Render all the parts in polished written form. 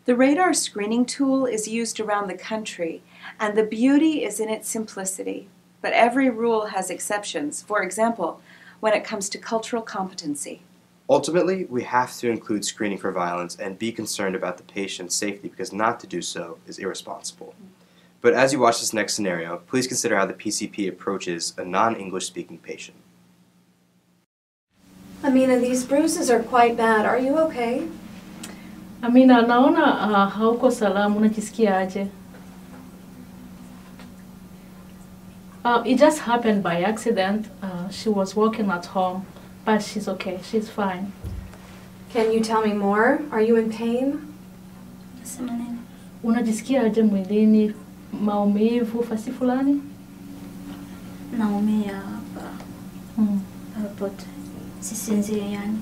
The radar screening tool is used around the country, and the beauty is in its simplicity. But every rule has exceptions, for example, when it comes to cultural competency. Ultimately, we have to include screening for violence and be concerned about the patient's safety because not to do so is irresponsible. But as you watch this next scenario, please consider how the PCP approaches a non-English speaking patient. Amina, these bruises are quite bad. Are you okay? Amina, naona hauko salama, unajisikia aje? It just happened by accident. She was walking at home, but she's okay. She's fine. Can you tell me more? Are you in pain? Unajisikia aje mwilini? Maumivu, fasi fulani? Naumia hapa. Popote. Sisinzie yani.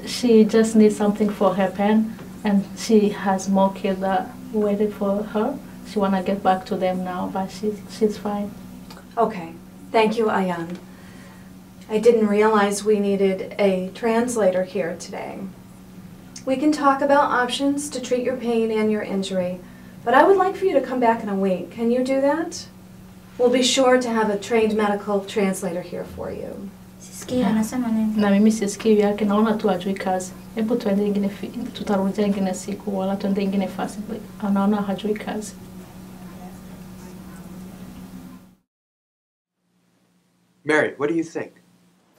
She just needs something for her pain, and she has more kids that waited for her. She wanna get back to them now, but she's fine. Okay. Thank you, Ayan. I didn't realize we needed a translator here today. We can talk about options to treat your pain and your injury, but I would like for you to come back in a week. Can you do that? We'll be sure to have a trained medical translator here for you. Na mimi sisikii yake, naona tu ajui kazi. Hebu tuende ingine, tutarudia ingine siku wala tuende ingine fasi. Anaona hajui kazi. Mary, what do you think?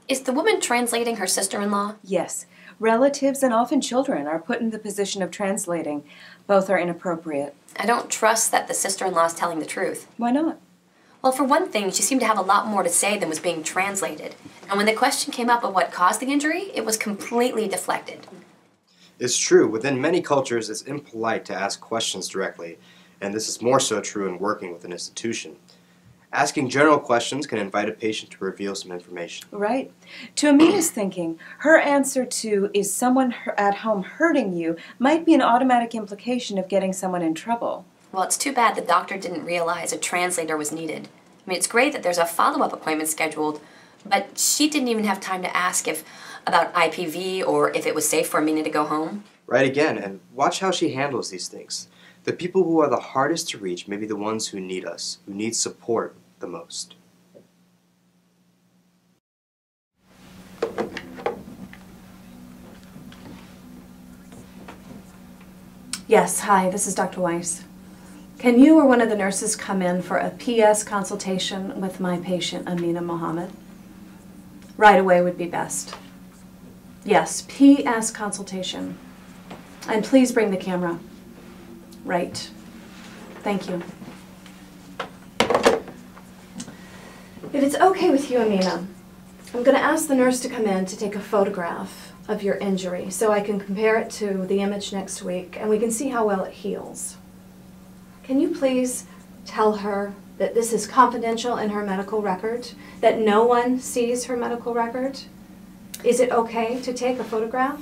Is the woman translating her sister-in-law? Yes. Relatives and often children are put in the position of translating. Both are inappropriate. I don't trust that the sister-in-law is telling the truth. Why not? Well, for one thing, she seemed to have a lot more to say than was being translated. And when the question came up of what caused the injury, it was completely deflected. It's true, within many cultures it's impolite to ask questions directly, and this is more so true in working with an institution. Asking general questions can invite a patient to reveal some information. Right. To Amina's thinking, her answer to, is someone at home hurting you, might be an automatic implication of getting someone in trouble. Well, it's too bad the doctor didn't realize a translator was needed. I mean, it's great that there's a follow-up appointment scheduled, but she didn't even have time to ask about IPV or if it was safe for Amina to go home. Right again, and watch how she handles these things. The people who are the hardest to reach may be the ones who need us, who need support the most. Yes, hi, this is Dr. Weiss. Can you or one of the nurses come in for a PS consultation with my patient, Amina Mohammed? Right away would be best. Yes, PS consultation. And please bring the camera. Right. Thank you. If it's okay with you, Amina, I'm going to ask the nurse to come in to take a photograph of your injury so I can compare it to the image next week and we can see how well it heals. Can you please tell her that this is confidential in her medical record, that no one sees her medical record? Is it okay to take a photograph?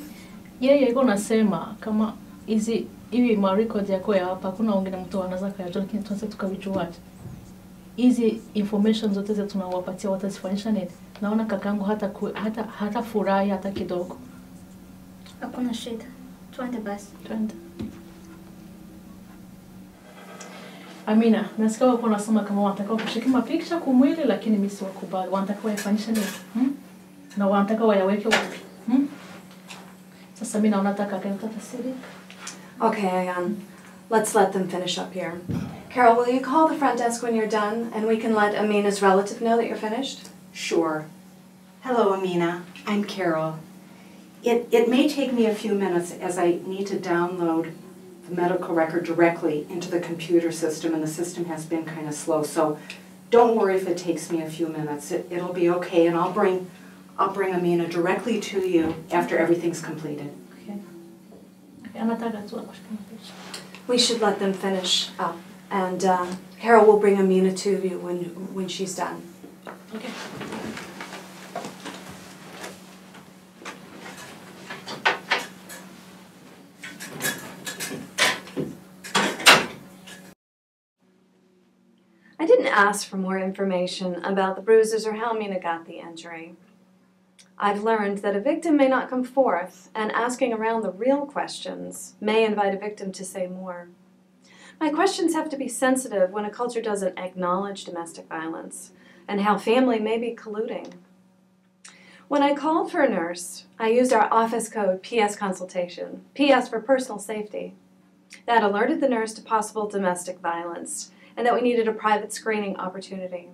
Yeye iko nasema kama hizi record yako ya hapa kuna wengine mtu anaweza kujua, lakini tunaweza tukavijua. Hizi information zote zetu tunawapatia watazifanyisha nini? Naona kakangu hata furahi hata kidogo. Hakuna shida. Twende basi. Twende. Amina, nasikia wako nasema kama wanataka kushika mapicha kwa mwili, lakini mimi siwakubali. Wanataka wayafanyisha nini? Na wanataka wayaweke wapi? Sasa mimi naona nataka katasirika. Okay, Ayan. Let's let them finish up here. Carol, will you call the front desk when you're done and we can let Amina's relative know that you're finished? Sure. Hello, Amina. I'm Carol. It may take me a few minutes as I need to download the medical record directly into the computer system, and the system has been kind of slow, so don't worry if it takes me a few minutes. It'll be okay, and I'll bring Amina directly to you after everything's completed. Okay. We should let them finish up, and Carol will bring Amina to you when she's done. Okay. I didn't ask for more information about the bruises or how Amina got the injury. I've learned that a victim may not come forth, and asking around the real questions may invite a victim to say more. My questions have to be sensitive when a culture doesn't acknowledge domestic violence and how family may be colluding. When I called for a nurse, I used our office code PS consultation, PS for personal safety. That alerted the nurse to possible domestic violence and that we needed a private screening opportunity.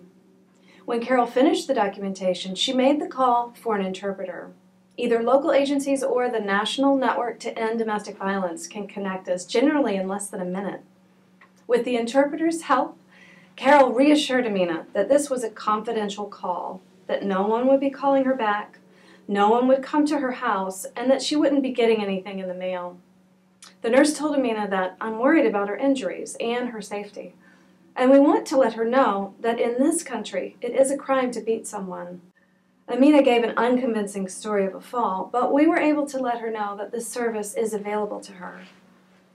When Carol finished the documentation, she made the call for an interpreter. Either local agencies or the National Network to End Domestic Violence can connect us, generally in less than a minute. With the interpreter's help, Carol reassured Amina that this was a confidential call, that no one would be calling her back, no one would come to her house, and that she wouldn't be getting anything in the mail. The nurse told Amina that I'm worried about her injuries and her safety, and we want to let her know that in this country it is a crime to beat someone. Amina gave an unconvincing story of a fall, but we were able to let her know that this service is available to her.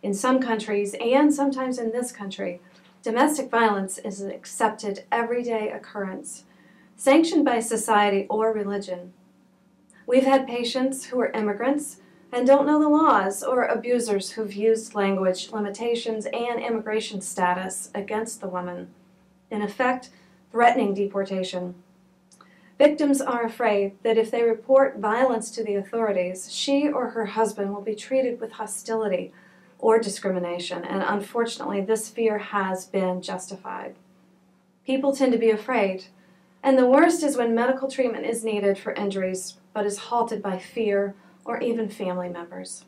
In some countries, and sometimes in this country, domestic violence is an accepted, everyday occurrence, sanctioned by society or religion. We've had patients who are immigrants and don't know the laws, or abusers who've used language limitations and immigration status against the woman, in effect, threatening deportation. Victims are afraid that if they report violence to the authorities, she or her husband will be treated with hostility or discrimination, and unfortunately, this fear has been justified. People tend to be afraid, and the worst is when medical treatment is needed for injuries, but is halted by fear or even family members.